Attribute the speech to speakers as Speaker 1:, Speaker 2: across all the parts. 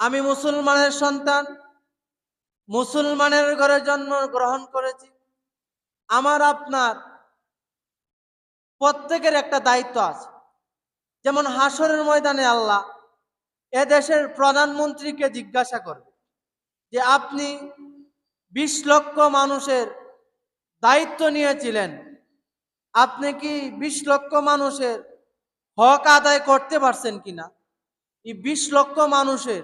Speaker 1: আমি মুসলমানের সন্তান, মুসলমানের ঘরে জন্ম গ্রহণ করেছি। আমার আপনার প্রত্যেকের একটা দায়িত্ব আছে। যেমন হাসরের ময়দানে আল্লাহ এদেশের প্রধানমন্ত্রীকে জিজ্ঞাসা করবে যে আপনি 20 লক্ষ মানুষের দায়িত্ব নিয়েছিলেন, আপনি কি 20 লক্ষ মানুষের হক আদায় করতে পারছেন কিনা? এই 20 লক্ষ মানুষের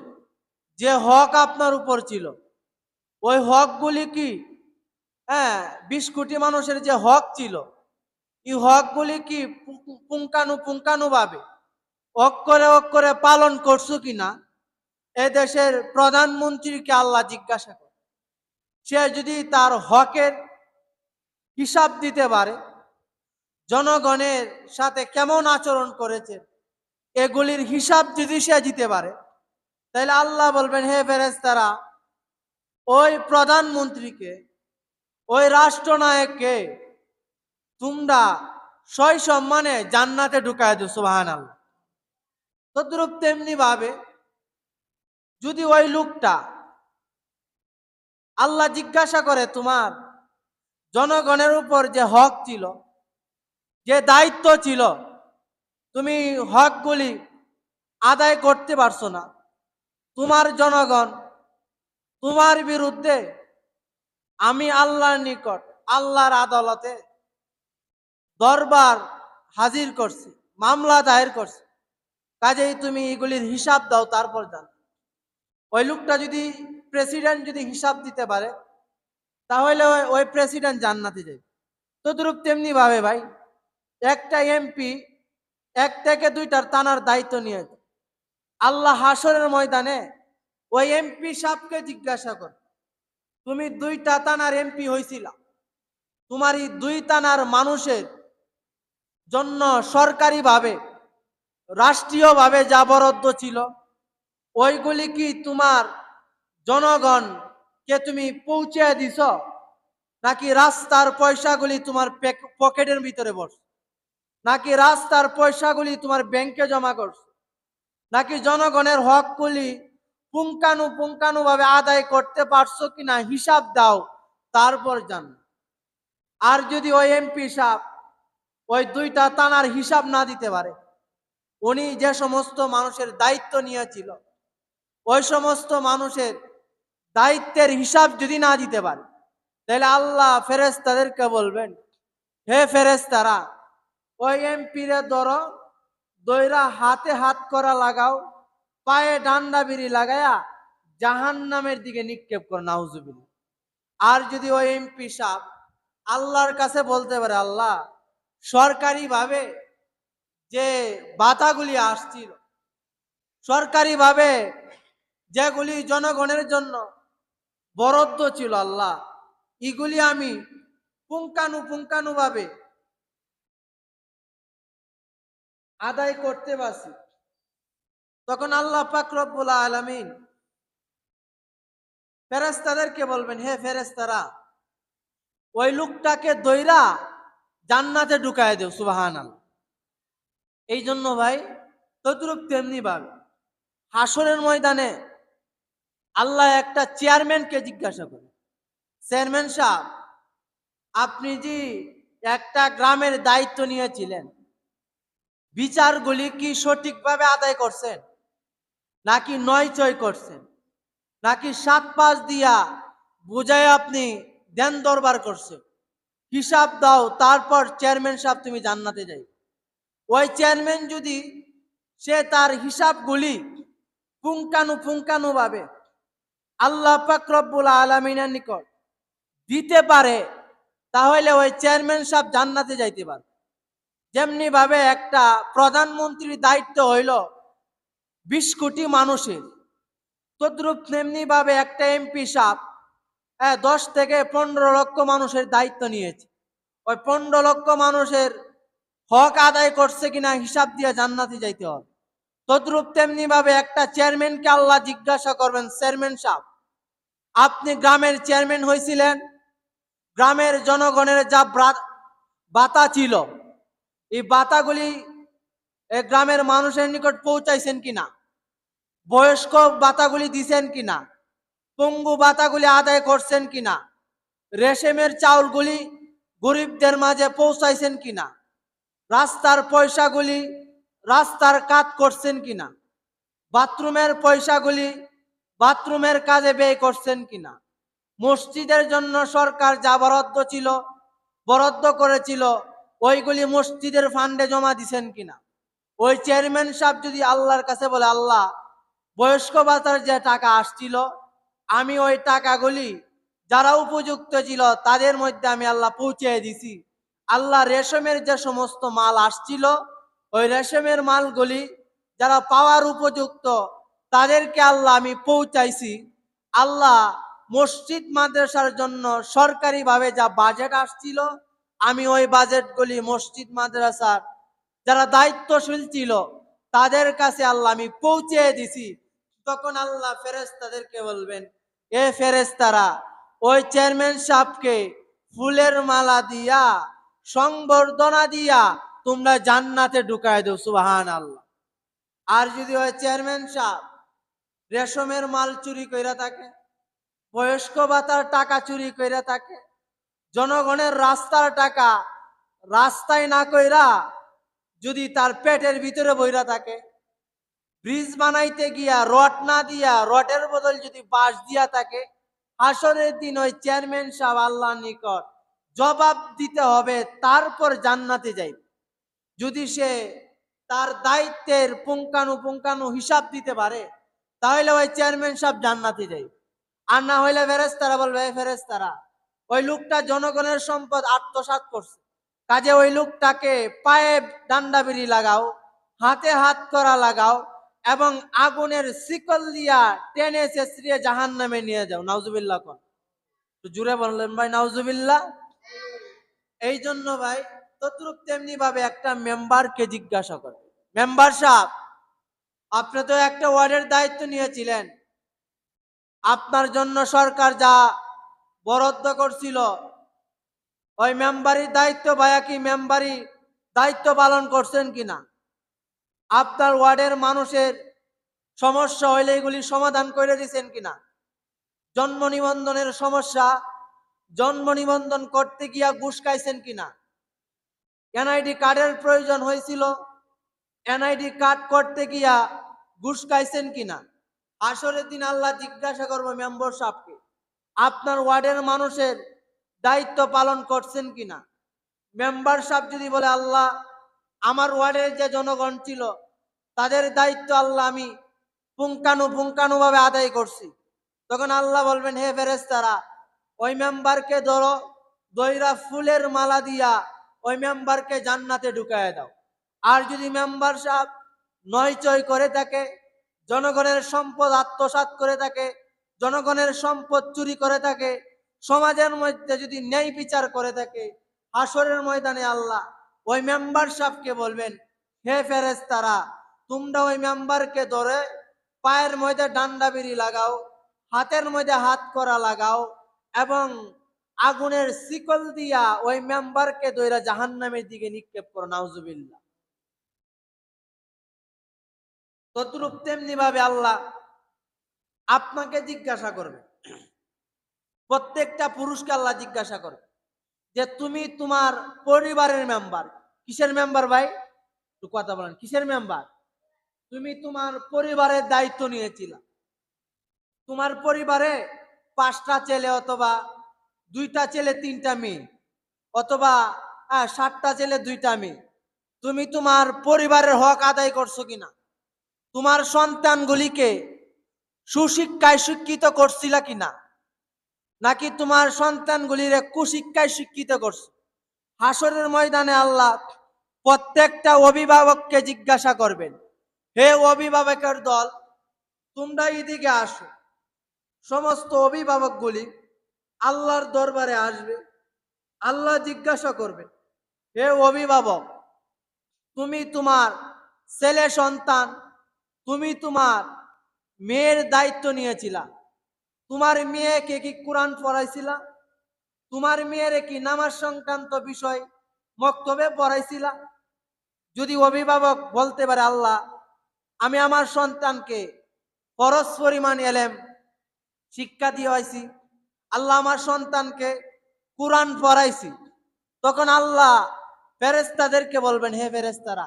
Speaker 1: যে হক আপনার উপর ছিল, ওই হকগুলি কি 20 কোটি মানুষের যে হক ছিল, এই হকগুলি কি পুঙ্খানুপুঙ্খানুভাবে অক্ষরে অক্ষরে পালন করছো কিনা? এ দেশের প্রধানমন্ত্রীকে আল্লাহ জিজ্ঞাসা করে। সে যদি তার হকের হিসাব দিতে পারে, জনগণের সাথে কেমন আচরণ করেছে এগুলির হিসাব যদি সে দিতে পারে, তাহলে আল্লাহ বলবেন, হে ফেরেশতারা, ওই প্রধানমন্ত্রীকে, ওই রাষ্ট্রনায়ককে তোমরা সয় সম্মানে জান্নাতে ঢুকায় দাও। সুবহানাল্লাহ। তদ্রূপ তেমনি ভাবে যদি ওই লোকটা আল্লাহ জিজ্ঞাসা করে তোমার জনগণের উপর যে হক ছিল, যে দায়িত্ব ছিল, তুমি হকগুলি আদায় করতে পারছো না, তোমার জনগণ তোমার বিরুদ্ধে আমি আল্লাহর নিকট, আল্লাহর আদালতে দরবার হাজির করছি, মামলা দায়ের করছি, কাজেই তুমি এগুলির হিসাব দাও, তারপর জান। ওই লোকটা যদি প্রেসিডেন্ট যদি হিসাব দিতে পারে, তাহলে ওই প্রেসিডেন্ট জান্নাতে যাবে। তদ্রূপ তেমনি ভাবে ভাই, একটা এমপি 1 থেকে 2টার থানার দায়িত্ব নিয়েছে। আল্লাহ হাসরের ময়দানে ওই এমপি সাহেবকে জিজ্ঞাসা কর, তুমি 2টা থানার এমপি হয়েছিল, তোমার এই 2 থানার মানুষের জন্য সরকারিভাবে, রাষ্ট্রীয়ভাবে যা বরাদ্দ ছিল, ওইগুলি কি তোমার জনগণকে তুমি পৌঁছে দিছ, নাকি রাস্তার পয়সাগুলি তোমার পকেটের ভিতরে বসছে, নাকি রাস্তার পয়সাগুলি তোমার ব্যাংকে জমা করছো, নাকি জনগণের হকগুলি পুঙ্খানুপুঙ্খানুভাবে আদায় করতে পারছো কিনা হিসাব দাও, তারপর জান। আর যদি ওই এমপি সাহেব ওই 2টা থানার হিসাব না দিতে পারে, উনি যে সমস্ত মানুষের দায়িত্ব নিয়েছিল, ওই সমস্ত মানুষের দায়িত্বের হিসাব যদি না দিতে পারে, তাহলে আল্লাহ ফেরেশতাদেরকে বলবেন, হে ফেরেশতারা, ওই এমপিরে ধরো, দইরা হাতে হাত করা লাগাও, পায়ে ডান্ডা বিড়ি লাগায়া জাহান্নামের দিকে নিক্ষেপ করো, নাউজুবিল্লাহ। আর যদি ওই এমপি সাহেব আল্লাহর কাছে বলতে পারে, আল্লাহ, সরকারিভাবে যে বাধাগুলি আসছিল, সরকারিভাবে যেগুলি জনগণের জন্য বরাদ্দ ছিল, আল্লাহ, এগুলি আমি পুঙ্খানুপুঙ্খানুভাবে আদায় করতে পারছি, তখন আল্লাহ পাক রব্বুল আলামিন ফেরেশতাদেরকে বলবেন, হে ফেরেশতারা, ওই লোকটাকে দইরা জান্নাতে ঢুকায় দেও। সুবহানাল্লাহ। এই জন্য ভাই, তদ্রূপ তেমনি ভাবে হাসরের ময়দানে আল্লাহ একটা চেয়ারম্যানকে জিজ্ঞাসা করে, চেয়ারম্যান সাহেব, আপনি যে একটা গ্রামের দায়িত্ব নিয়েছিলেন, বিচারগুলি কি সঠিকভাবে আদায় করছেন, নাকি নয়চয় করছেন, নাকি 7-5 দিয়া বুঝায় আপনি দেন দরবার করছেন? হিসাব দাও, তারপর চেয়ারম্যান সাহেব তুমি জান্নাতে যাই। ওই চেয়ারম্যান যদি সে তার হিসাবগুলি পুঙ্খানুপুঙ্খানুভাবে আল্লাহ পাক রব্বুল আলামিনের নিকট দিতে পারে, তাহলে ওই চেয়ারম্যান সাহেব জান্নাতে যাইতে পারে। যেমনি ভাবে একটা প্রধানমন্ত্রীর দায়িত্ব হইল 20 কোটি মানুষের, তদ্রূপ তেমনি ভাবে একটা এমপি সাহেব 10 থেকে 15 লক্ষ মানুষের দায়িত্ব নিয়েছে। ওই 15 লক্ষ মানুষের হক আদায় করছে কিনা হিসাব দিয়ে জান্নাতে যাইতে হবে। তদ্রূপ তেমনি ভাবে একটা চেয়ারম্যানকে আল্লাহ জিজ্ঞাসা করবেন, চেয়ারম্যান সাহেব, আপনি গ্রামের চেয়ারম্যান হয়েছিলেন, গ্রামের জনগণের যা বাতা ছিল, এই বাতাগুলি গ্রামের মানুষের নিকট পৌঁছাইছেন কিনা? বয়স্ক ভাতাগুলি দিছেন কিনা, পঙ্গু ভাতাগুলি আদায় করছেন কিনা, রেশমের চাউলগুলি গরিবদের মাঝে পৌঁছাইছেন কিনা, রাস্তার পয়সাগুলি রাস্তার কাজ করছেন কিনা, বাথরুমের পয়সাগুলি বাথরুমের কাজে ব্যয় করছেন কিনা, মসজিদের জন্য সরকার যা বরাদ্দ করেছিল ওইগুলি মসজিদের ফান্ডে জমা দিছেন কিনা। ওই চেয়ারম্যান সাহেব যদি আল্লাহর কাছে বলে, আল্লাহ, বয়স্ক ভাতার যে টাকা আসছিল আমি ওই টাকাগুলি যারা উপযুক্ত ছিল তাদের মধ্যে আমি আল্লাহ পৌঁছে দিছি, আল্লাহ রেশমের যে সমস্ত মাল আসছিল ওই রেশমের মালগুলি যারা পাওয়ার উপযুক্ত তাদেরকে আল্লাহ আমি পৌঁছাইছি, আল্লাহ মসজিদ মাদ্রাসার জন্য সরকারিভাবে যা বাজেট আসছিল আমি ওই বাজেটগুলি মসজিদ মাদ্রাসার যারা দায়িত্বশীল ছিল তাদের কাছে আল্লাহ আমি পৌঁছে দিছি। তখন আল্লাহ ফেরেশতাদেরকে বলবেন, এ ফেরেশতারা ওই চেয়ারম্যান সাহেবকে ফুলের মালা দিয়া সংবর্ধনা দিয়া তোমরা জান্নাতে ঢুকায় দাও, সুবহানাল্লাহ। আর যদি ওই চেয়ারম্যান সাহেব রেশমের মাল চুরি কইরা থাকে, বয়স্ক ভাতার টাকা চুরি কইরা থাকে, জনগণের রাস্তার টাকা রাস্তায় না কইরা যদি তার পেটের ভিতরে বইরা থাকে, ব্রিজ বানাইতে গিয়া রড না দিয়া রডের বদল যদি বাঁশ দিয়া থাকে, হাসরের দিন ওই চেয়ারম্যান সাহেব আল্লাহর নিকট জবাব দিতে হবে, তারপর জান্নাতে যাইবে। যদি সে তার দায়িত্বের পুঙ্খানু হিসাব দিতে পারে তাহলে ওই চেয়ারম্যান সাহেব জান্নাতে যাইবে। আর না হইলে ফেরেশতারা বলবে, ফেরেশতারা ওই লোকটা জনগণের সম্পদ আত্মসাৎ করছে, কাজে ওই লোকটাকে পায়ে ডান্ডা বিড়ি লাগাও, হাতে হাত করা লাগাও এবং আগুনের শিকল দিয়া টেনে চেঁচড়িয়ে জাহান্নামে নিয়ে যাও। নাউজুবিল্লাহ কোন, তো জুড়ে বললেন ভাই নাউজুবিল্লাহ। এই জন্য ভাই তদ্রুপ তেমনি ভাবে একটা মেম্বারকে জিজ্ঞাসা করে, মেম্বার সাহেব আপনি তো একটা ওয়ার্ডের দায়িত্ব নিয়েছিলেন, আপনার জন্য সরকার যা বরাদ্দ করছিল ওই মেম্বারির দায়িত্ব ভাইয়া কি মেম্বারি দায়িত্ব পালন করছেন কিনা, আপনার ওয়ার্ডের মানুষের সমস্যা হইলে এগুলি সমাধান করে দিয়েছেন কিনা, জন্ম নিবন্ধনের সমস্যা জন্ম নিবন্ধন করতে গিয়া ঘুষ খাইছেন কিনা, এনআইডি কার্ডের প্রয়োজন হয়েছিল এনআইডি কার্ড করতে গিয়া ঘুষ খাইছেন কিনা। আসরের দিন আল্লাহ জিজ্ঞাসা করবো মেম্বার সাহেবকে, আপনার ওয়ার্ডের মানুষের দায়িত্ব পালন করছেন কিনা। মেম্বার সাহেব যদি বলে, আল্লাহ আমার ওয়ার্ডের যে জনগণ ছিল তাদের দায়িত্ব আল্লাহ আমি পুঙ্খানু ভাবে আদায় করছি, তখন আল্লাহ বলবেন, হে ফেরেশতারা ওই মেম্বারকে ধরো, দইরা ফুলের মালা দিয়া ওই মেম্বারকে জান্নাতে ঢুকায় দাও। আর যদি মেম্বার সাহেব নয়চয় করে থাকে, জনগণের সম্পদ আত্মসাৎ করে থাকে, জনগণের সম্পদ চুরি করে থাকে, সমাজের মধ্যে যদি ন্যায় বিচার করে থাকে, হাসরের ময়দানে আল্লাহ ওই মেম্বার সাহেবকে বলবেন, হে ফেরেশতারা তোমরা ওই মেম্বারকে ধরে পায়ের মধ্যে ডান্ডা বিড়ি লাগাও, হাতের মধ্যে হাত করা লাগাও এবং আগুনের শিকল দিয়া ওই মেম্বারকে দইরা জাহান্নামের দিকে নিক্ষেপ করো। নাউজুবিল্লাহ। তদ্রূপ তেমনি ভাবে আল্লাহ আপনাকে জিজ্ঞাসা করবে, প্রত্যেকটা পুরুষকে আল্লাহ জিজ্ঞাসা করবে যে তুমি তোমার পরিবারের মেম্বার, কিসের মেম্বার ভাই একটু কথা বলেন, কিসের মেম্বার, তুমি তোমার পরিবারের দায়িত্ব নিয়েছিলা, তোমার পরিবারে 5টা ছেলে অথবা 2টা ছেলে 3টা মেয়ে অথবা 7টা ছেলে 2টা মেয়ে, তুমি তোমার পরিবারের হক আদায় করছো কিনা, তোমার সন্তানগুলিকে সুশিক্ষায় শিক্ষিত করছিলা কিনা, নাকি তোমার সন্তানগুলির কুশিক্ষায় শিক্ষিত করছো। হাসরের ময়দানে আল্লাহ প্রত্যেকটা অভিভাবককে জিজ্ঞাসা করবেন, হে অভিভাবকের দল তোমরা এদিকে আসো। সমস্ত অভিভাবকগুলি আল্লাহর দরবারে আসবে, আল্লাহ জিজ্ঞাসা করবেন, হে অভিভাবক তুমি তোমার ছেলে সন্তান, তুমি তোমার মেয়ের দায়িত্ব নিয়েছিলা, তোমার মেয়েকে কি কোরআন পড়াইছিলা, তোমার মেয়েরে কি নামাজ সংক্রান্ত বিষয় মক্তবে পড়াইছিলা। যদি অভিভাবক বলতে পারে, আল্লাহ আমি আমার সন্তানকে ফরজ পরিমাণ এলেম শিক্ষা দিয়ে হয়েছি, আল্লাহ আমার সন্তানকে কোরআন পড়াইছি, তখন আল্লাহ ফেরেশতাদেরকে বলবেন, হে ফেরেশতারা,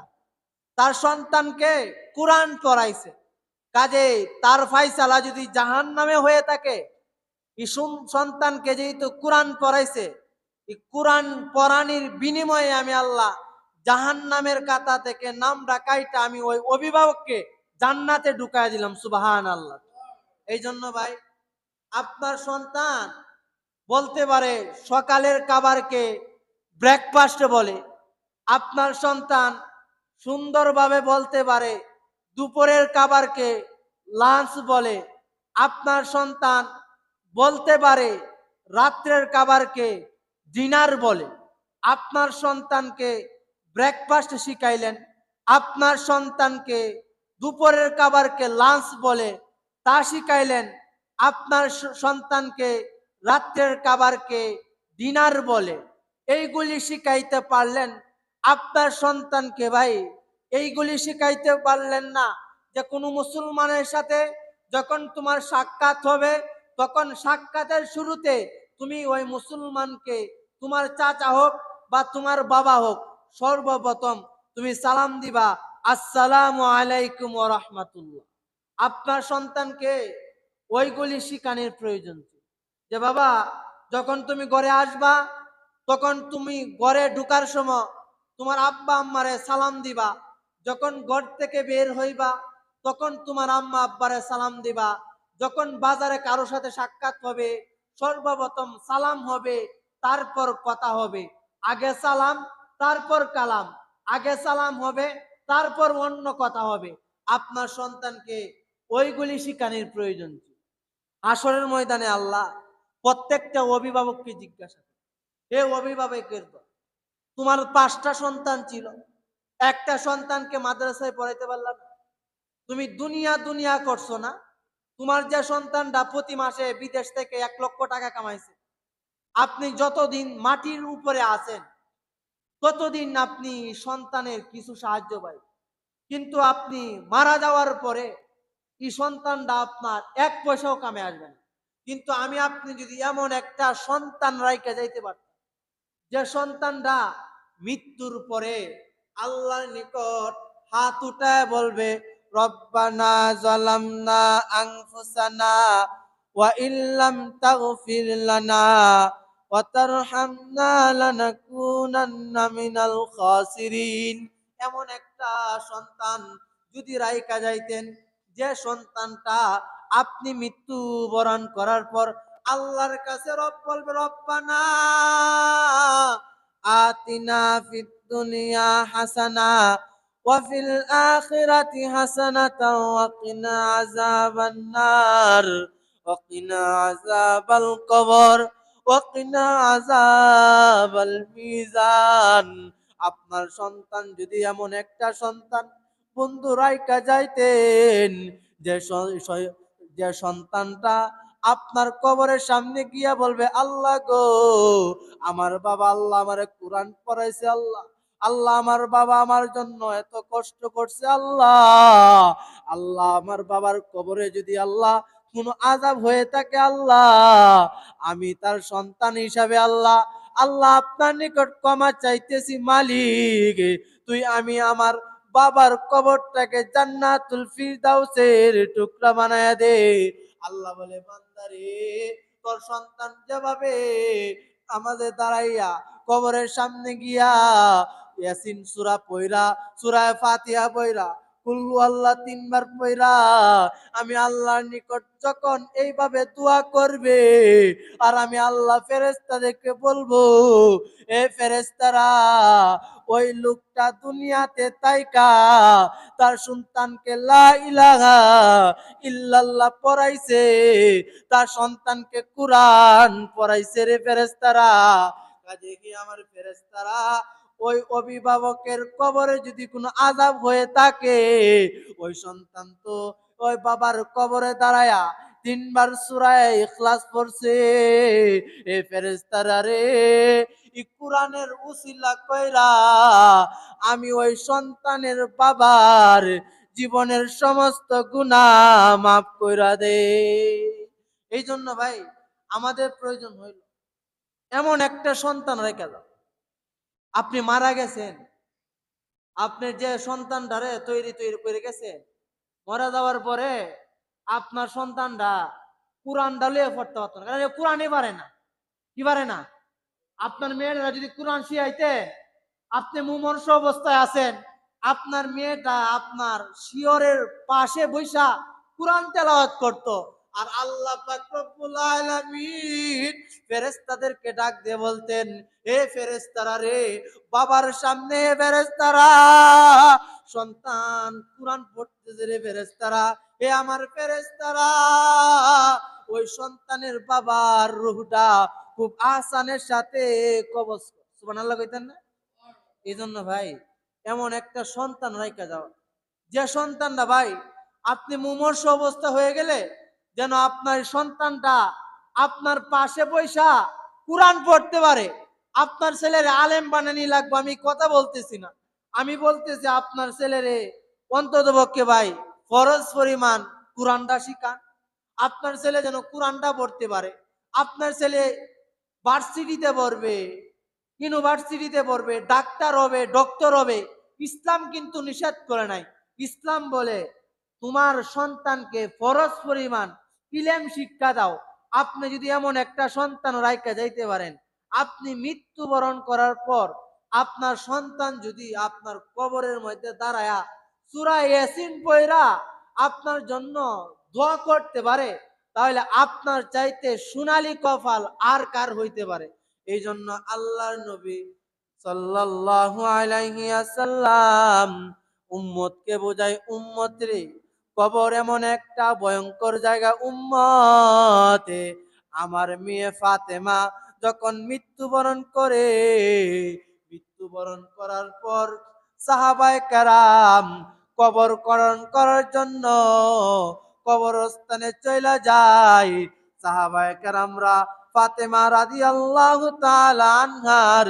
Speaker 1: তার সন্তানকে কোরআন পড়াইছে, কাজে তার ফায়সালা যদি জাহান্নামে হয়ে থাকে, এই সন্তানকে যেহেতু কোরআন পড়াইছে, এই কোরআন পড়ানির বিনিময়ে আমি আল্লাহ জাহান্নামের কাতা থেকে নামটা কাইটা আমি ওই অভিভাবককে জান্নাতে ঢুকায় দিলাম। সুবহান আল্লাহ। এই জন্য ভাই, আপনার সন্তান বলতে পারে সকালের খাবারকে ব্রেকফাস্ট বলে, আপনার সন্তান সুন্দরভাবে বলতে পারে দুপুরের খাবারকে লাঞ্চ বলে, আপনার সন্তান বলতে পারে রাত্রের খাবারকে ডিনার বলে। আপনার সন্তানকে ব্রেকফাস্ট শিখাইলেন, আপনার সন্তানকে দুপুরের খাবারকে লাঞ্চ বলে তা শিখাইলেন, আপনার সন্তানকে রাত্রের খাবারকে ডিনার বলে, এইগুলি শিখাইতে পারলেন। আপনার সন্তানকে ভাই এইগুলি শিখাইতে পারলেন না যে কোনো মুসলমানের সাথে যখন তোমার সাক্ষাৎ হবে, তখন সাক্ষাতের শুরুতে তুমি ওই মুসলমানকে, তোমার চাচা হোক বা তোমার বাবা হোক, সর্বপ্রথম তুমি সালাম দিবা, আসসালামু আলাইকুম ওয়া রাহমাতুল্লাহ। আপনার সন্তানকে ওইগুলি শিখানোর প্রয়োজন, যে বাবা যখন তুমি ঘরে আসবা, তখন তুমি ঘরে ঢুকার সময় তোমার আব্বা আম্মারে সালাম দিবা, যখন ঘর থেকে বের হইবা তখন তোমার আম্মা আব্বারে সালাম দিবা, যখন বাজারে কারো সাথে সাক্ষাৎ হবে সর্বপ্রথম সালাম হবে, তারপর কথা হবে। আগে সালাম তারপর কালাম, আগে সালাম হবে তারপর অন্য কথা হবে। আপনার সন্তানকে ওইগুলি শিখানোর প্রয়োজন। আসরের ময়দানে আল্লাহ প্রত্যেকটা অভিভাবককে জিজ্ঞাসা করে, হে অভিভাবকের দল, তোমার 5টা সন্তান ছিল, একটা সন্তানকে মাদ্রাসায় পড়াইতে পারলাম না, তুমি দুনিয়া দুনিয়া করছো না, তোমার যে সন্তানটা প্রতি মাসে বিদেশ থেকে 1 লক্ষ টাকা কামাইছে, আপনি যতদিন মাটির উপরে আছেন ততদিন আপনি সন্তানের কিছু সাহায্য পাই, কিন্তু আপনি মারা যাওয়ার পরে এই সন্তানটা আপনার 1 পয়সাও কামে আসবে না। কিন্তু আমি আপনি যদি এমন একটা সন্তান রাইখা যাইতে পারতাম, যে সন্তানটা মৃত্যুর পরে আল্লাহর নিকট হাত উঠায় বলবে, রব্বানা যালামনা আনফুসানা ওয়া ইল্লাম তাগফির লানা ওয়া তারহামনা লানাকুনান্না মিনাল খাসিরিন। এমন একটা সন্তান যদি রাইখা যাইতেন, যে সন্তানটা আপনি মৃত্যুবরণ করার পর আল্লাহর কাছে রব বলবে, রব্বানা আতিনা ফিদ দুনিয়া হাসানা ওয়া ফিল আখিরাতি হাসানাতাও ওয়া কিনা আযাবান নার ওয়া কিনা আযাবাল কবর ওয়া কিনা আযাবাল মিজান। আপনার সন্তান যদি এমন একটা সন্তান বন্ধু রাইখা যাইতেন, যে সন্তানটা আপনার কবরের সামনে গিয়া বলবে, আল্লাহ গো, আমার বাবা আল্লাহ আমারে কোরআন পড়াইছে, আল্লাহ আল্লাহ আমার বাবা আমার জন্য এত কষ্ট করছে, আল্লাহ আল্লাহ আমার বাবার কবরে যদি আল্লাহ কোনো আযাব হয়ে থাকে, আল্লাহ আমি তার সন্তান হিসাবে আল্লাহ আল্লাহ আপনার নিকট ক্ষমা চাইতেছি, মালিক তুই আমি আমার বাবার কবরটাকে জান্নাতুল ফিরদাউসের টুকরা বানায়া দে। আল্লাহ বলে, বান্দারে, তোর সন্তান যেভাবে আমাদের দাঁড়াইয়া কবরের সামনে গিয়া ইয়াসিন সূরা পয়রা, সূরা ফাতিহা পয়রা, কুল আল্লাহ 3 বার পয়রা আমি আল্লাহর নিকট যখন এইভাবে দোয়া করবে, আর আমি আল্লাহ ফেরেশতাদেরকে বলবো, এ ফেরেশতারা, ওই লোকটা দুনিয়াতে তাইকা তার সন্তানকে লা ইলাহা ইল্লাল্লাহ পড়াইছে, তার সন্তানকে কুরআন পড়াইছে রে ফেরেশতারা। কাজে কি আমার ফেরেশতারা, ওই অভিভাবকের কবরে যদি কোনো আযাব হয়ে থাকে, ওই সন্তান তো ওই বাবার কবরে দাঁড়ায়া 3 বার সূরা ইখলাস পড়ছে। এ ফেরেশতারা রে, এই কোরআনের উসিলা কইরা আমি ওই সন্তানের বাবার জীবনের সমস্ত গুনাহ মাফ কইরা দে। এই জন্য ভাই আমাদের প্রয়োজন হইল এমন একটা সন্তান রেখে দাও। আপনি মারা গেছেন, আপনার যে সন্তানটারে তৈরি তৈরি করে গেছে, মারা যাওয়ার পরে আপনার সন্তানরা কোরআন ডালিয়ে পড়তে পারতো না, কারণ কোরআনই পারে না। কি পারে না? আপনার মেয়েরা যদি কোরআন শিখাইতে, আপনি মুমূর্ষ অবস্থায় আছেন, আপনার মেয়েটা আপনার শিয়রের পাশে বৈশা কোরআন তেলাওয়াত করত, আর আল্লাহ পাক রব্বুল আলামিন ফেরেশতাদেরকে ডাক দিয়ে বলতেন, হে ফেরেশতারা রে, বাবার সামনে ফেরেশতারা সন্তান কোরআন পড়তেছে রে ফেরেশতারা, হে আমার ফেরেশতারা ওই সন্তানের বাবার রূহটা খুব আসানের সাথে কবজ। সুবহানাল্লাহ কইতেন না? এই জন্য ভাই এমন একটা সন্তান রাইখা যাও, যে সন্তানটা ভাই আপনি মুমূর্ষ অবস্থা হয়ে গেলে যেন আপনার সন্তানটা আপনার পাশে বৈশা কোরআন পড়তে পারে। আপনার ছেলের আলেম বানানি লাগবে আমি কথা বলতেছি না, আমি বলতেছি আপনার ছেলেরে অন্ততপক্ষে ভাই ফরজ পরিমাণ কোরআনটা শিখান। আপনার ছেলে যেন কোরআনটা পড়তে পারে। আপনার ছেলে ভার্সিটিতে পড়বে, ইউনিভার্সিটিতে পড়বে, ডাক্তার হবে, ডক্টর হবে, ইসলাম কিন্তু নিষেধ করে নাই। ইসলাম বলে তোমার সন্তানকে ফরজ পরিমাণ ইলম শিক্ষা দাও। আপনি যদি এমন একটা সন্তান রাইখা যাইতে পারেন, আপনি মৃত্যুবরণ করার পর আপনার সন্তান যদি আপনার কবরের মধ্যে দাঁড়ায়া সূরা ইয়াসিন পড়া আপনার জন্য দোয়া করতে পারে, তাহলে আপনার চাইতে সোনালী কপাল আর কার হইতে পারে? এই জন্য আল্লাহর নবী সাল্লাল্লাহু আলাইহি ওয়াসাল্লাম উম্মতকে বোঝায়, উম্মত রে, কবর এমন একটা ভয়ঙ্কর জায়গা উম্মতে। আমার মেয়ে ফাতেমা যখন মৃত্যুবরণ করে, মৃত্যুবরণ করার পর সাহাবায়ে কেরাম কবর করণ করার জন্য কবরস্থানে চলে যায়। সাহাবায়ে কেরামরা ফাতেমা রাদিয়াল্লাহু তাআলা আনহার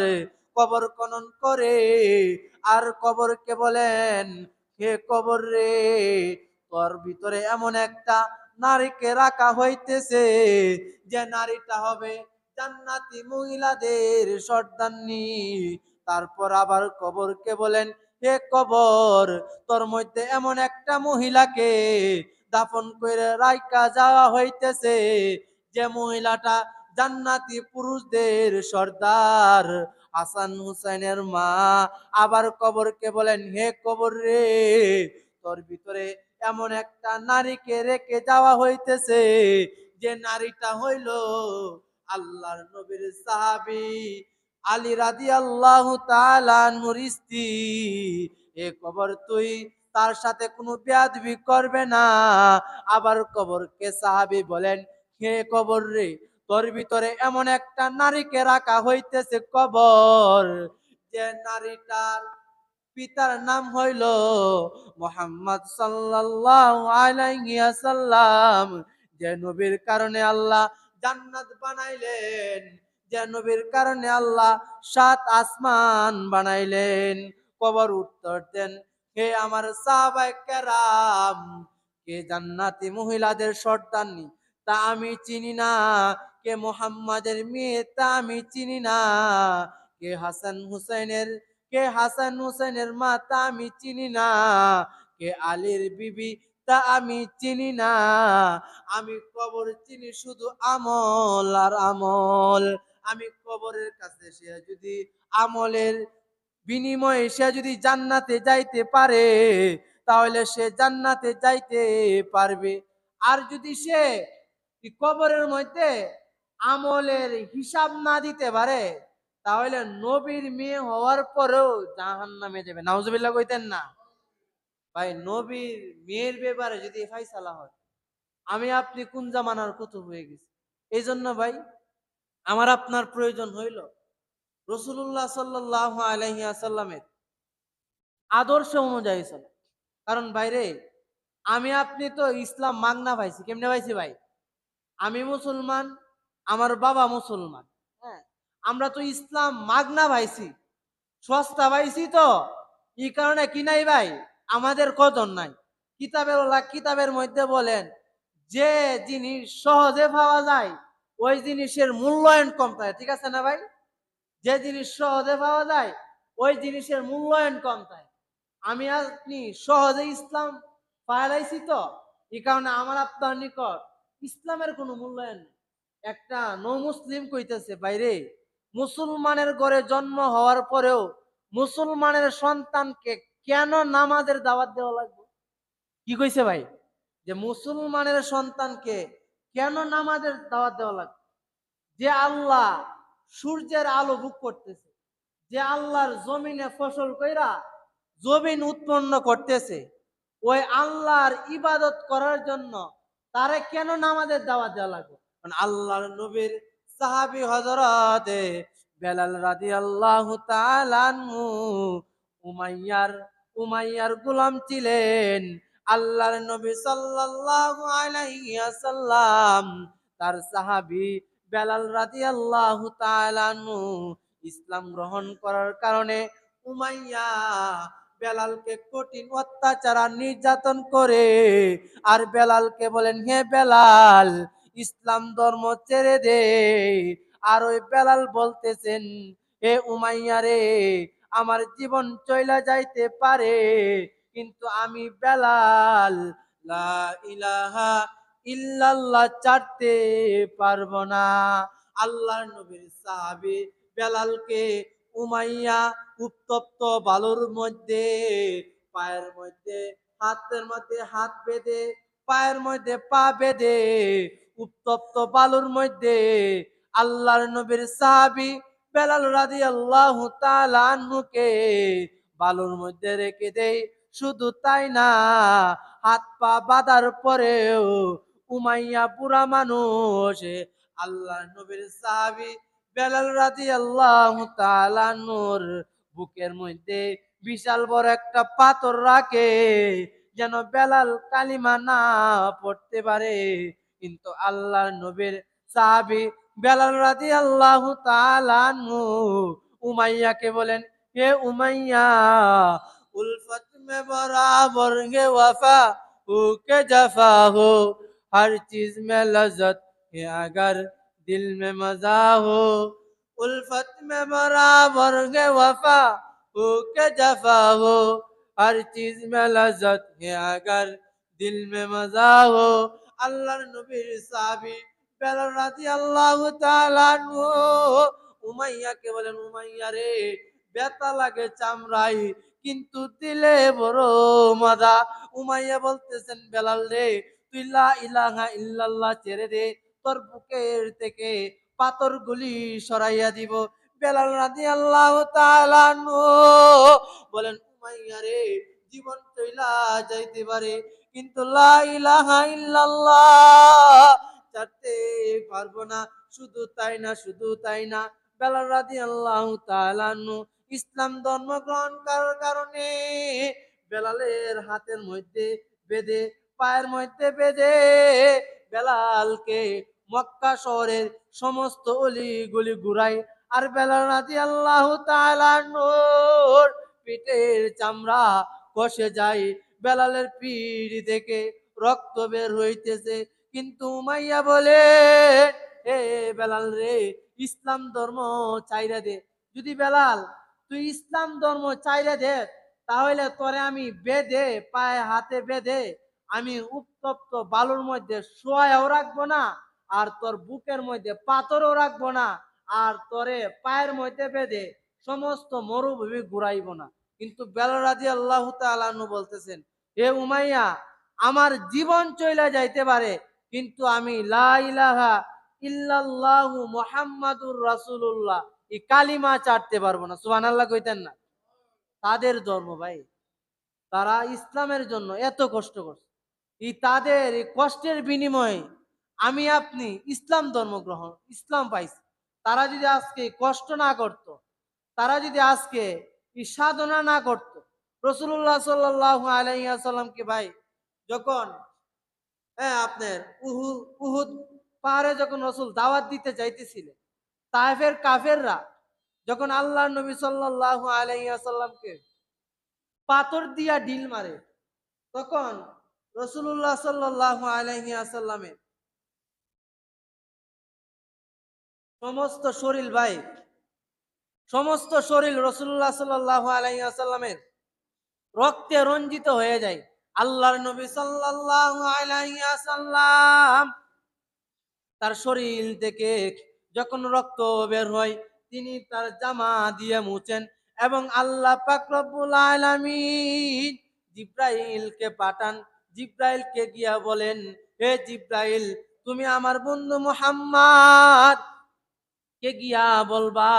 Speaker 1: কবর খনন করে, আর কবরকে বলেন, হে কবর রে, তোর ভিতরে এমন একটা নারীকে রাখা হইতেছে যে নারীটা হবে জান্নাতি মহিলাদের সর্দারনি। তারপর আবার কবরকে বলেন, হে কবর, তোর মধ্যে এমন একটা মহিলাকে দাফন করে রাইকা যাওয়া হইতেছে যে মহিলাটা জান্নাতি পুরুষদের সর্দার, হাসান হুসাইনের মা। আবার কবরকে বলেন, হে কবর রে, তোর ভিতরে এমন একটা নারীকে রেখে যাওয়া হইতেছে যে নারীটা হইল আল্লাহর নবীর সাহাবী আলী রাদিয়াল্লাহু তাআলা আনহুর স্ত্রী। এ কবর তুই তার সাথে কোনো বেয়াদবি করবে না। আবার কবরকে সাহাবী বলেন, হে কবর রে, তোর ভিতরে এমন একটা নারীকে রাখা হইতেছে কবর যে নারীটার পিতার নাম হইল মুহাম্মদ সাল্লাল্লাহু আলাইহি ওয়াসাল্লাম, যে নবীর কারণে আল্লাহ জান্নাত বানাইলেন, যে নবীর কারণে আল্লাহ 7 আসমান বানাইলেন। কবর উত্তর দেন, হে আমার সাহাবায়ে কেরাম, কে জান্নাতি মহিলাদের সর্দারনি তা আমি চিনি না, কে মুহাম্মাদের মেয়ে তা আমি চিনি না, কে হাসান হুসাইনের মা তা আমি চিনি না, কে আলীর বিবি তা আমি চিনি না। আমি কবর চিনি শুধু আমল আর আমল। আমি কবরের কাছে সে যদি আমলের বিনিময়ে সে যদি জান্নাতে যাইতে পারে, তাহলে সে জান্নাতে যাইতে পারবে। আর যদি সে কবরের মধ্যে আমলের হিসাব না দিতে পারে, তাহলে নবীর মেয়ে হওয়ার পরেও জাহান্নামে যাবে। নাউজুবিল্লাহ কইতেন না? ভাই নবীর মেয়ের ব্যাপারে যদি ফাইসালা হয়, আমি আপনি কোন জামানার কুতুব হয়ে গেছি। এই জন্য ভাই আমার আপনার প্রয়োজন হইল রাসূলুল্লাহ সাল্লাল্লাহু আলাইহি ওয়াসাল্লামের আদর্শ অনুযায়ী চলা। কারণ বাইরে আমি আপনি তো ইসলাম মাগনা পাইছি। কেমনে পাইছি ভাই? আমি মুসলমান, আমার বাবা মুসলমান, হ্যাঁ, আমরা তো ইসলাম মাগনা পাইছি, সস্তা পাইছি। তো এই কারণে কি নাই ভাই, আমাদের কদর নাই। কিতাবের মধ্যে বলেন যে জিনিস সহজে পাওয়া যায় ওই জিনিসের মূল্যায়ন কম থাকে, ঠিক আছে না ভাই? যে জিনিস সহজে পাওয়া যায় ওই জিনিসের মূল্যায়ন কম থাকে। আমি আপনি সহজে ইসলাম পাইলাইছি, তো এই কারণে আমার আপনার নিকট ইসলামের কোনো মূল্যায়ন নেই। একটা নৌ মুসলিম কইতেছে, বাইরে মুসলমানের ঘরে জন্ম হওয়ার পরেও মুসলমানের সন্তানকে কেন নামাজের দাওয়াত দেওয়া লাগবে? কি কইছে ভাই? যে মুসলমানের সন্তানকে কেন নামাজের দাওয়াত দেওয়া লাগবে? যে আল্লাহ সূর্যের আলো ভোগ করতেছে, যে আল্লাহর জমিনে ফসল কইরা জমিন উৎপন্ন করতেছে, ওই আল্লাহর ইবাদত করার জন্য তারে কেন নামাজের দাওয়াত দেওয়া লাগবে? কারণ আল্লাহর নবীর সাহাবী হযরতে বেলাল রাদিয়াল্লাহু তাআলা আনহু উমাইয়ার উমাইয়ার গোলাম ছিলেন। আল্লাহর নবী সাল্লাল্লাহু আলাইহি ওয়াসাল্লাম তার সাহাবী বেলাল রাদিয়াল্লাহু তাআলা আনহু ইসলাম গ্রহণ করার কারণে উমাইয়া বেলালকে কঠিন অত্যাচার আর নির্যাতন করে। আর বেলালকে বলেন, হে বেলাল, ইসলাম ধর্ম ছেড়ে দে। আর ওই বেলাল বলতেছেন, হে উমাইয়া রে, আমার জীবন চইলা যাইতে পারে কিন্তু আমি বেলাল লা ইলাহা ইল্লাল্লাহ ছাড়তে পারবো না। আল্লাহর নবীর সাহাবী বেলালকে উমাইয়া উত্তপ্ত বালুর মধ্যে পায়ের মধ্যে হাতের মধ্যে হাত বেঁধে পায়ের মধ্যে পা বেঁধে উত্তপ্ত বালুর মধ্যে আল্লাহর নবীর সাহাবী বেলাল রাদিয়াল্লাহু তাআলা আনহুকে বালুর মধ্যে রেখে দেয়। শুধু তাই না, হাত পা বাঁধার পরেও উমাইয়া বুড়া মানুষ আল্লাহর নবীর সাহাবী বেলাল রাদিয়াল্লাহু তাআলা আনহুর বুকের মধ্যে বিশাল বড় একটা পাথর রাখে যেন বেলাল কালিমা না পড়তে পারে। কিন্তু আল্লাহর নবীর সাহাবী বেলাল রাদিয়াল্লাহু তাআলা আনহু উমাইয়াকে বলেন, হে উমাইয়া, उल्फत में बराबर के वफा हो के जफा हो, हर चीज में लज्जत है अगर दिल में मजा हो। उल्फत में बराबर के वफा हो के जफा हो, हर चीज में लज्जत है अगर दिल में मजा हो। আল্লাহর নবীর সাহাবী বেলাল রাদিয়াল্লাহু তাআলা আনহু উমাইয়াকে বলেন, উমাইয়া রে, ব্যথা লাগে চামড়ায় কিন্তু দিলে বড় মজা। উমাইয়া বলতেছেন, বেলাল রে, তুই লা ইলাহা ইল্লাল্লাহ ছেড়ে দে, তোর বুকের থেকে পাথরগুলি সরাইয়া দিব। বেলাল রাদিয়াল্লাহু তাআলা আনহু বলেন, উমাইয়া রে, জীবন চইলা যাইতে পারে কিন্তু লা ইলাহা ইল্লাল্লাহ ছাড়তে পারবো না। শুধু তাই না, শুধু তাই না, বেলাল রাদিয়াল্লাহু তাআলা আনহু ইসলাম ধর্ম গ্রহণ করার কারণে বেলালের হাতের মধ্যে বেঁধে পায়ের মধ্যে বেঁধে বেলালকে মক্কা শহরের সমস্ত অলিগলি ঘুরায়। আর বেলাল রাদিয়াল্লাহু তাআলা আনহুর পিঠের চামড়া কষে যায়, বেলালের পিঠ থেকে রক্ত বের হইতেছে। কিন্তু উমাইয়া বলে, হে বেলাল রে, ইসলাম ধর্ম চাইরা দে। যদি বেলাল তুই ইসলাম ধর্ম চাইরা দে, তাহলে তোরে আমি বেঁধে পায়ে হাতে বেঁধে আমি উত্তপ্ত বালুর মধ্যে শোয়াও রাখবো না, আর তোর বুকের মধ্যে পাথরও রাখবো না, আর তোরে পায়ের মধ্যে বেঁধে সমস্ত মরুভূমি ঘুরাইব না। কিন্তু বেলাল রাদিয়াল্লাহু তাআলা আনহু বলতেছেন, হে উমাইয়া, আমার জীবন চইলা যাইতে পারে কিন্তু আমি লা ইলাহা ইল্লাল্লাহু মুহাম্মাদুর রাসূলুল্লাহ এই কালিমা চাটতে পারবো না। সুবহানাল্লাহ কইতেন না? তাদের ধর্ম ভাই, তারা ইসলামের জন্য এত কষ্ট করছে, এই তাদের এই কষ্টের বিনিময়ে আমি আপনি ইসলাম ধর্ম গ্রহণ ইসলাম পাইছি। তারা যদি আজকে কষ্ট না করত, তারা যদি আজকে এই সাধনা না করত, রাসূলুল্লাহ সাল্লাল্লাহু আলাইহি ওয়াসাল্লামকে ভাই যখন আপনার উহুদ পাহাড়ে যখন রাসূল দাওয়াত দিতে যাইতেছিলেন, তায়েফের কাফেররা যখন আল্লাহর নবী সাল্লাল্লাহু আলাইহি ওয়াসাল্লামকে পাথর দিয়া ঢিল মারে, তখন রাসূলুল্লাহ সাল্লাল্লাহু আলাইহি ওয়াসাল্লামের সমস্ত শরীর ভাই, সমস্ত শরীর রাসূলুল্লাহ সাল্লাল্লাহু আলাইহি ওয়াসাল্লামের রক্তে রঞ্জিত হয়ে যায়। আল্লাহর নবী সাল্লাল্লাহু আলাইহি ওয়াসাল্লাম তার শরীর থেকে যখন রক্ত বের হয়, তিনি তার জামা দিয়ে মুছেন এবং আল্লাহ পাক রব্বুল আলামিন জিব্রাইলকে পাঠান। জিব্রাইলকে গিয়া বলেন, হে জিব্রাইল, তুমি আমার বন্ধু মুহাম্মদ কে গিয়া বলবা,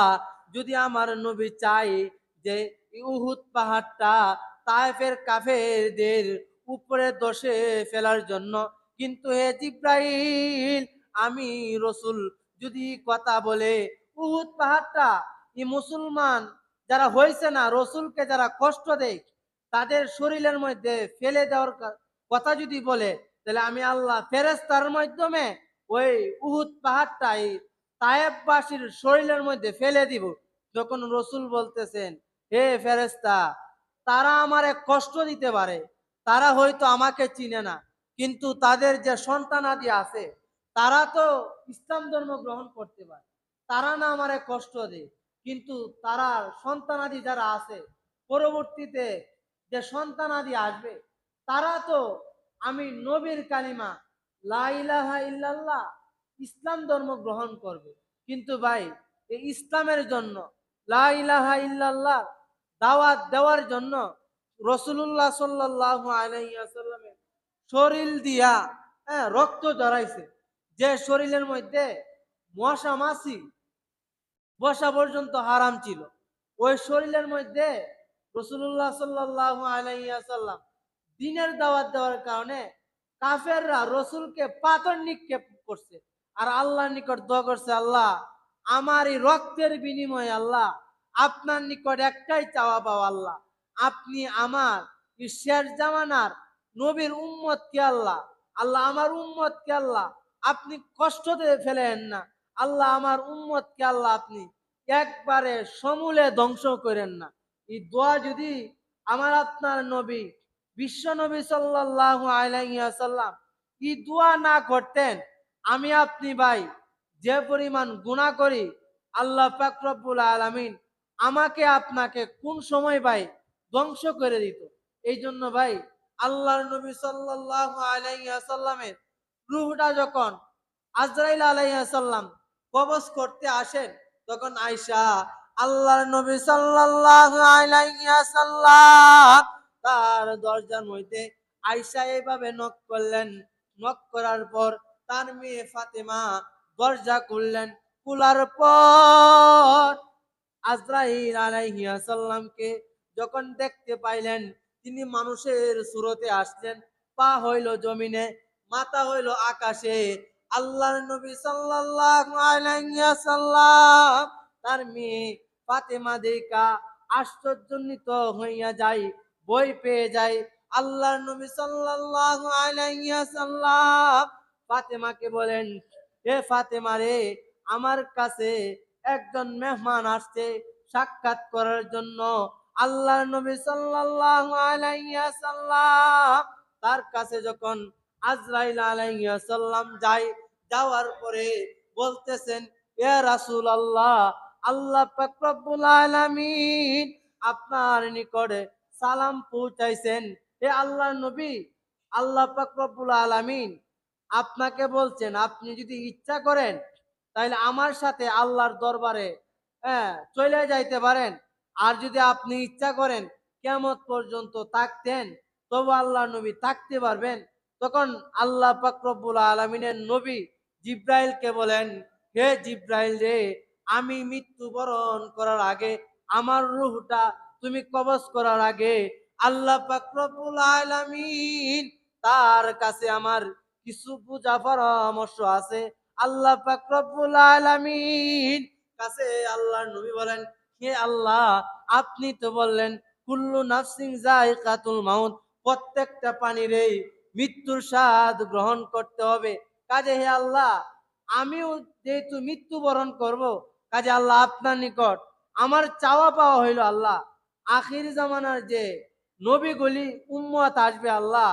Speaker 1: যদি আমার নবী চাই যে উহুদ পাহাড়টা তায়েফের কাফেরদের উপরে দশে ফেলার জন্য, কিন্তু হে জিব্রাইল, আমি রসুল যদি কথা বলে উহুদ পাহাড়টা এই মুসলমান যারা হয়েছে না, রসুলকে যারা কষ্ট দেয় তাদের শরীরের মধ্যে ফেলে দেওয়ার কথা যদি বলে, তাহলে আমি আল্লাহ ফেরেশতার মাধ্যমে ওই উহুদ পাহাড়টা তায়েববাসীর শরীরের মধ্যে ফেলে দিব। যখন রসুল বলতেছেন, হে ফেরেশতা, তারা আমারে কষ্ট দিতে পারে, তারা হয়তো আমাকে চিনে না, কিন্তু তাদের যে সন্তানাদি আছে তারা তো ইসলাম ধর্ম গ্রহণ করতে পারে, তারা না আমারে কষ্ট দেয়, কিন্তু তারা সন্তানাদি যারা আছে পরবর্তীতে যে সন্তানাদি আসবে, তারা তো আমি নবীর কালিমা লা ইলাহা ইল্লাল্লাহ ইসলাম ধর্ম গ্রহণ করবে। কিন্তু ভাই, এই ইসলামের জন্য লা ইলাহা ইল্লাল্লাহ দাওয়াত দেওয়ার জন্য রাসূলুল্লাহ সাল্লাল্লাহু আলাইহি ওয়াসাল্লামের শরীর দিয়া রক্ত ঝরাইছে। যে শরীরের মধ্যে মশা মাছি বসা পর্যন্ত হারাম ছিল, ওই শরীরের মধ্যে রাসূলুল্লাহ সাল্লাল্লাহু আলাইহি ওয়াসাল্লাম দ্বীনের দাওয়াত দেওয়ার কারণে কাফেররা রসুলকে পাথর নিক্ষেপ করছে, আর আল্লাহর নিকট দোয়া করছে, আল্লাহ আমার এই রক্তের বিনিময়ে আল্লাহ আপনার নিকট একটাই চাওয়া পাও, আল্লাহ আপনি আমার শেষ জামানার নবীর উম্মতকে আল্লাহ, আল্লাহ আমার উম্মতকে আল্লাহ আপনি কষ্ট দিয়ে ফেলেন না, আল্লাহ আমার উম্মতকে আল্লাহ আপনি একবারে সমূলে ধ্বংস করেন না। এই দোয়া যদি আমার আপনার নবী বিশ্ব নবী সাল্লাল্লাহু আলাইহি ওয়াসাল্লাম এই দোয়া না করতেন, আমি আপনি ভাই যে পরিমাণ গুনাহ করি, আল্লাহ পাক রব্বুল আলামিন আমাকে আপনাকে কোন সময় ভাই ধ্বংস করে দিত। এই জন্য ভাই, আল্লাহর নবী সাল্লাল্লাহু আলাইহি ওয়াসাল্লামের রূহটা যখন আজরাইল আলাইহিস সালাম কবজ করতে আসেন, তখন আয়েশা আল্লাহর নবী সাল্লাল্লাহু আলাইহি ওয়াসাল্লাম তার দরজার মধ্যে আয়েশা এইভাবে নক করলেন। নক করার পর তার মেয়ে ফাতেমা দরজা খুললেন। খোলার পর আজরাইল আলাইহিস সালামকে যখন দেখতে পাইলেন, তিনি মানুষের সুরতে আসলেন, পা হইল জমিনে, মাথা হইল আকাশে। আল্লাহর নবী সাল্লাল্লাহু আলাইহি ওয়াসাল্লাম তার মেয়ে ফাতেমা দেখা আশ্চর্যান্বিত হইয়া যায়, ভয় পেয়ে যায়। আল্লাহর নবী সাল্লাল্লাহু আলাইহি ওয়াসাল্লাম ফাতেমাকে বলেন, হে ফাতেমা রে, আমার কাছে একজন মেহমান আসছে সাক্ষাৎ করার জন্য। আল্লাহর নবী সাল্লাল্লাহু আলাইহি ওয়াসাল্লাম তার কাছে যখন আজরাইল আলাইহিস সালাম যায়, যাওয়ার পরে বলতেছেন, ইয়া রাসূলুল্লাহ, আল্লাহ পাক রব্বুল আলামিন আপনার নিকটে সালাম পৌঁছাইছেন। হে আল্লাহর নবী, আল্লাহ পাক রব্বুল আলামিন আপনাকে বলছেন, আপনি যদি ইচ্ছা করেন তাহলে আমার সাথে আল্লাহর দরবারে চলে যাইতে পারেন, আর যদি আপনি ইচ্ছা করেন কিয়ামত পর্যন্ত থাকতেন, তবু আল্লাহ নবী থাকতে পারবেন। তখন আল্লাহ পাক রব্বুল আলামিনের নবী জিব্রাইলকে বলেন, হে জিব্রাইল রে, আমি মৃত্যুবরণ করার আগে, আমার রূহটা তুমি কবজ করার আগে আল্লাহ পাক রব্বুল আলামিন তার কাছে আমার কিছু পূজা পরামর্শ আছে। আল্লাহ পাক রব্বুল আলামিন কাছে আল্লাহর নবী বলেন, হে আল্লাহ, আপনি তো বললেন কুল্লু নাফসিন যায়কাতুল মাউত, প্রত্যেকটা প্রাণীরই মৃত্যুর স্বাদ গ্রহণ করতে হবে। কাজে হে আল্লাহ, আমিও যেহেতু মৃত্যুবরণ করব, কাজে আল্লাহ আপনার নিকট আমার চাওয়া পাওয়া হইল, আল্লাহ আখির জামানার যে নবীগুলি উম্মত আসবে, আল্লাহ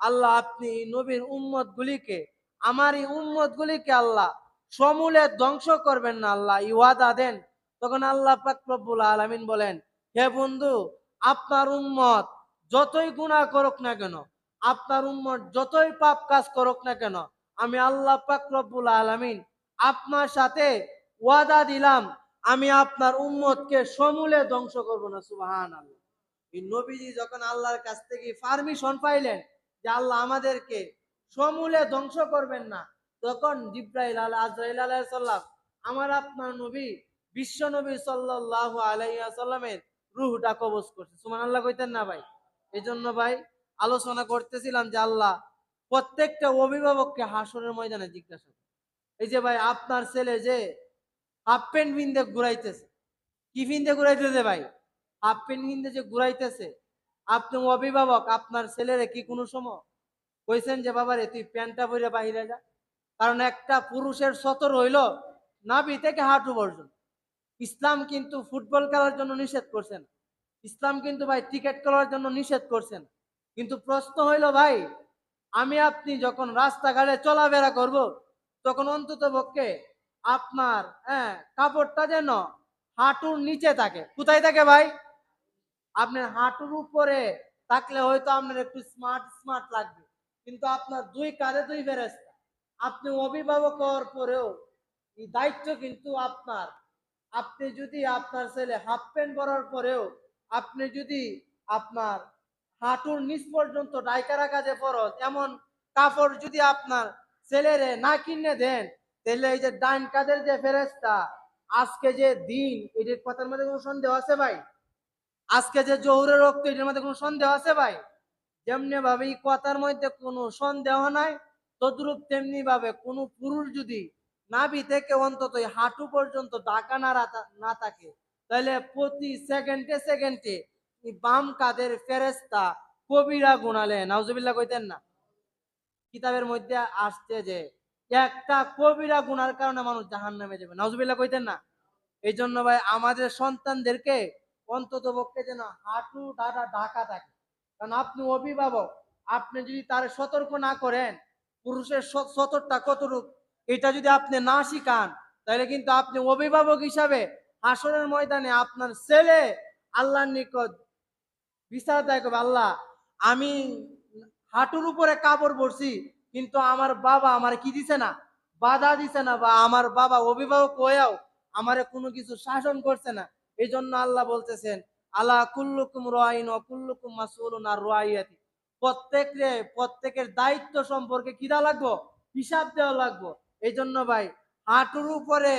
Speaker 1: আল্লাহ আপনি এই নবীর উম্মত গুলিকে, আমার এই উম্মত গুলিকে আল্লাহ সমূলে ধ্বংস করবেন না আল্লাহ, এই ওয়াদা দেন। তখন আল্লাহ পাক রব্বুল আলামিন বলেন, হে বন্ধু, আপনার উম্মত যতই গুনাহ করুক না কেন, আপনার উম্মত যতই পাপ কাজ করুক না কেন, আমি আল্লাহ পাক রব্বুল আলামিন আপনার সাথে ওয়াদা দিলাম, আমি আপনার উম্মতকে সমূলে ধ্বংস করব না। সুবহানাল্লাহ। এই নবীজি যখন আল্লাহর কাছ থেকে পারমিশন পাইলেন যে আল্লাহ আমাদেরকে সমূলে ধ্বংস করবেন না, তখন জিব্রাইল আজরাইল আলাইহিস সালাম আমার আপনার নবী বিশ্ব নবী সাল্লাল্লাহু আলাইহি ওয়াসাল্লামের রূহটা কবজ করছে। সুবহানাল্লাহ কইতেন না ভাই? এজন্য ভাই আলোচনা করতেছিলাম যে আল্লাহ প্রত্যেকটা অভিভাবককে হাসরের ময়দানে জিজ্ঞাসা করে। এই যে ভাই আপনার ছেলে যে হাফ প্যান্ট পিনতে ঘুরাইতেছে, কি পিনতে ঘুরাইতেছে ভাই? হাফ প্যান্ট পিনতে যে ঘুরাইতেছে, আপনি অভিভাবক আপনার ছেলেরে কি কোনো সময় কইছেন যে বাবা রে তুই প্যান্টটা পরে বাহিরে যা? কারণ একটা পুরুষের সতর হইল নাভি থেকে হাঁটু পর্যন্ত। ইসলাম কিন্তু ফুটবল খেলার জন্য নিষেধ করছেন, ইসলাম কিন্তু ভাই ক্রিকেট খেলার জন্য নিষেধ করছেন। কিন্তু প্রশ্ন হইল ভাই, আমি আপনি যখন রাস্তাঘাটে চলাফেরা করব, তখন অন্তত পক্ষে আপনার কাপড়টা যেন হাঁটুর নিচে থাকে। কোথায় থাকে ভাই? আপনার হাঁটুর উপরে থাকলে হয়তো আপনার একটু স্মার্ট স্মার্ট লাগবে, কিন্তু আপনার দুই কাঁধে দুই ফেরেশতা, আপনি অভিভাবক হওয়ার পরেও এই দায়িত্ব কিন্তু আপনার। আপনি যদি আপনার ছেলে হাফ প্যান্ট পরার পরেও আপনি যদি আপনার হাঁটুর নিচ পর্যন্ত ডাইকা রাখা যে ফরজ, এমন কাপড় যদি আপনার ছেলেরে না কিনে দেন, তাহলে এই যে ডাইন কাঁধের যে ফেরেশতা, আজকে যে দিন, এটির কথার মধ্যে কোনো সন্দেহ আছে ভাই? আজকে যে জহুরের রক্ত, এটার মধ্যে কোনো সন্দেহ আছে ভাই? যেমনি ভাবে এই কথার মধ্যে কোনো সন্দেহ নাই, তদ্রূপ তেমনি ভাবে কোন পুরুষ যদি নাভি থেকে অন্তত হাঁটু পর্যন্ত ঢাকা না থাকে, তাহলে প্রতি সেকেন্ডে সেকেন্ডে বাম কাঁধের ফেরেশতা কবিরা গুনালে নাউজুবিল্লাহ কইতেন না? কিতাবের মধ্যে আসছে যে একটা কবিরা গুনার কারণে মানুষ জাহান্নামে যাবে, নাউজুবিল্লাহ কইতেন না? এই জন্য ভাই আমাদের সন্তানদেরকে অন্তত পক্ষে যেন হাঁটু ডাটা ঢাকা থাকে। কারণ আপনি অভিভাবক, আপনি যদি তার সতর্ক না করেন, পুরুষের সতর্কটা কতটুক এটা যদি আপনি না শিখান, তাহলে কিন্তু আপনি অভিভাবক হিসাবে হাসরের ময়দানে আপনার ছেলে আল্লাহর নিকট বিচার দায় করবে, আল্লাহ আমি হাঁটুর উপরে কাপড় পরছি, কিন্তু আমার বাবা আমার কি দিছে না, বাধা দিছে না, বা আমার বাবা অভিভাবক হয়েও আমারে কোনো কিছু শাসন করছে না। এই জন্য আল্লাহ বলতেছেন, আলা কুল্লুকুম রাইন ওয়া কুল্লুকুম মাসউলুন আর রাইয়াতি, প্রত্যেকের দায়িত্ব সম্পর্কে কি দেওয়া লাগবো, হিসাব দেওয়া লাগবো। এই জন্য ভাই হাঁটুর উপরে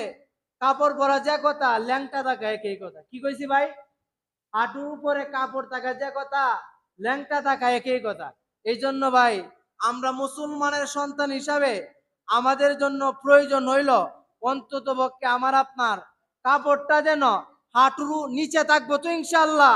Speaker 1: কাপড় পরা যে কথা, ল্যাংটা থাকা একই কথা। কি কইছি ভাই? হাঁটুর উপরে কাপড় থাকা যে কথা, ল্যাংটা থাকা একই কথা। এই জন্য ভাই আমরা মুসলমানের সন্তান হিসাবে আমাদের জন্য প্রয়োজন হইল অন্তত পক্ষে আমার আপনার কাপড়টা যেন হাঁটুর নিচে থাকবো, তো ইনশাআল্লাহ।